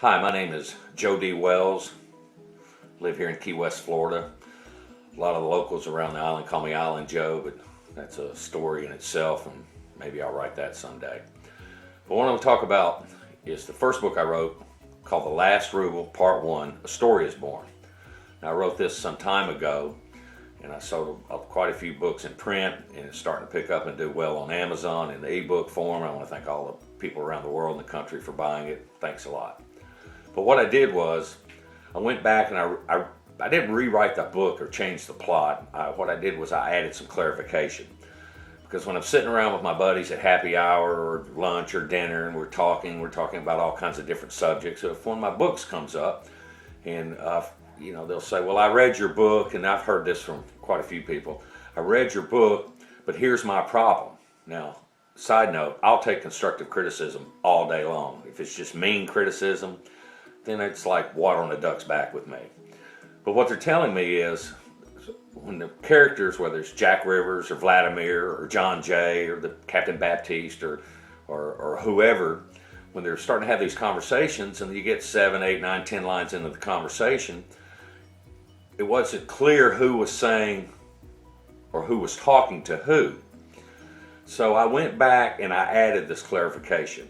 Hi, my name is Joe D. Wells. Live here in Key West, Florida. A lot of the locals around the island call me Island Joe, but that's a story in itself, and maybe I'll write that someday. But what I'm going to talk about is the first book I wrote called The Last Ruble, Part 1, A Story is Born. Now, I wrote this some time ago, and I sold quite a few books in print, and it's starting to pick up and do well on Amazon in the ebook form. I want to thank all the people around the world and the country for buying it. Thanks a lot. But what I did was, I went back and I didn't rewrite the book or change the plot. What I did was I added some clarification. Because when I'm sitting around with my buddies at happy hour or lunch or dinner and we're talking about all kinds of different subjects. So if one of my books comes up and they'll say, well, I read your book, and I've heard this from quite a few people. I read your book, but here's my problem. Now, side note, I'll take constructive criticism all day long. If it's just mean criticism, then it's like water on a duck's back with me. But what they're telling me is, when the characters, whether it's Jack Rivers or Vladimir or John Jay or the Captain Baptiste or whoever, when they're starting to have these conversations and you get 7, 8, 9, 10 lines into the conversation, it wasn't clear who was saying or who was talking to who. So I went back and I added this clarification.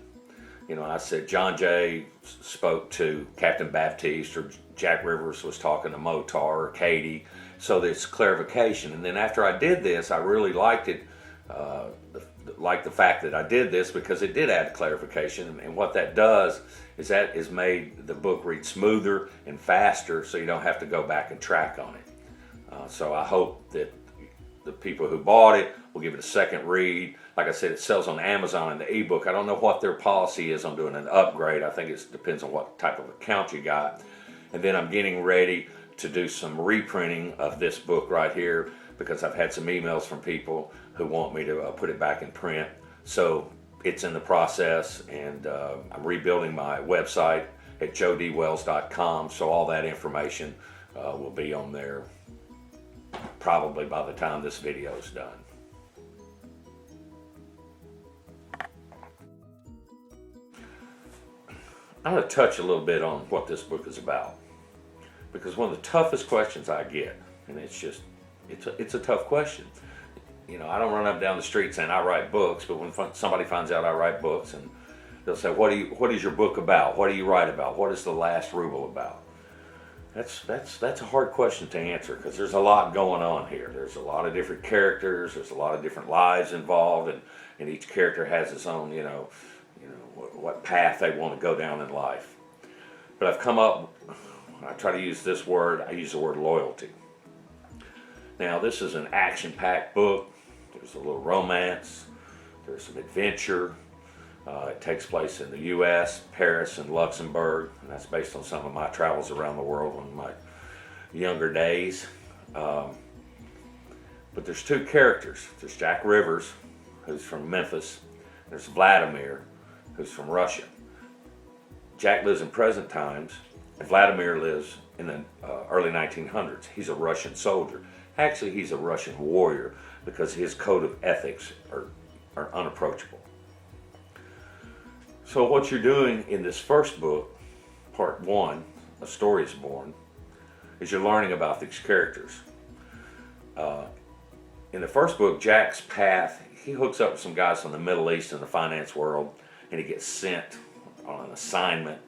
I said John Jay spoke to Captain Baptiste, or Jack Rivers was talking to Motar or Katie. So there's clarification. And then after I did this, I really liked it, liked the fact that I did this, because it did add clarification. And what that does is that has made the book read smoother and faster, so you don't have to go back and track on it. So I hope that the people who bought it will give it a second read. Like I said, it sells on Amazon in the ebook. I don't know what their policy is on doing an upgrade. I think it depends on what type of account you got. And then I'm getting ready to do some reprinting of this book right here, because I've had some emails from people who want me to put it back in print. So it's in the process, and I'm rebuilding my website at joedwells.com, so all that information will be on there probably by the time this video is done. I'm going to touch a little bit on what this book is about, because one of the toughest questions I get, and it's a tough question. I don't run up down the street saying I write books, but when somebody finds out I write books, and they'll say, what is your book about? What do you write about? What is The Last Ruble about? That's a hard question to answer, because there's a lot going on here. There's a lot of different characters. There's a lot of different lives involved, and each character has its own, what path they want to go down in life. But I've come up, I try to use this word, I use the word loyalty. Now, this is an action-packed book. There's a little romance. There's some adventure. It takes place in the U.S., Paris, and Luxemburg, and that's based on some of my travels around the world in my younger days. But there's two characters. There's Jack Rivers, who's from Memphis. There's Vladimir, who's from Russia. Jack lives in present times, and Vladimir lives in the early 1900s. He's a Russian soldier. Actually, he's a Russian warrior, because his code of ethics are unapproachable. So what you're doing in this first book, part 1, A Story is Born, is you're learning about these characters. In the first book, Jack's path, he hooks up with some guys from the Middle East and the finance world, and he gets sent on an assignment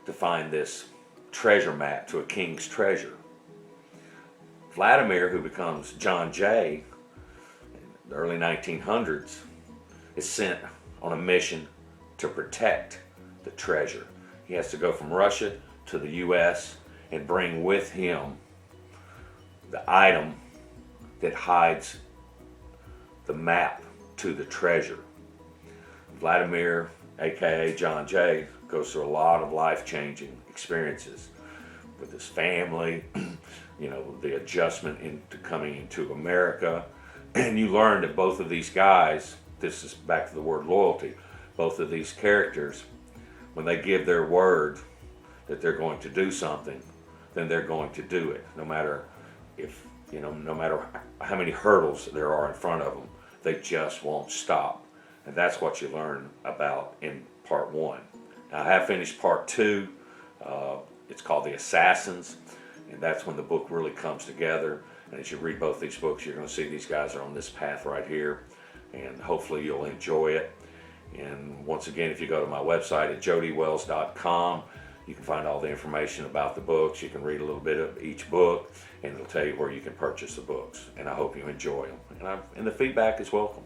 to find this treasure map to a king's treasure. Vladimir, who becomes John Jay in the early 1900s, is sent on a mission to protect the treasure. He has to go from Russia to the U.S. and bring with him the item that hides the map to the treasure. Vladimir, aka John Jay, goes through a lot of life-changing experiences with his family, the adjustment into coming into America. And you learn that both of these guys, this is back to the word loyalty, both of these characters, when they give their word that they're going to do something, then they're going to do it, no matter how many hurdles there are in front of them. They just won't stop. And that's what you learn about in part 1. Now, I have finished part 2. It's called The Assassins, and that's when the book really comes together. And as you read both these books, you're going to see these guys are on this path right here, and hopefully you'll enjoy it. And once again, if you go to my website at jodywells.com, you can find all the information about the books. You can read a little bit of each book, and it'll tell you where you can purchase the books. And I hope you enjoy them. And the feedback is welcome.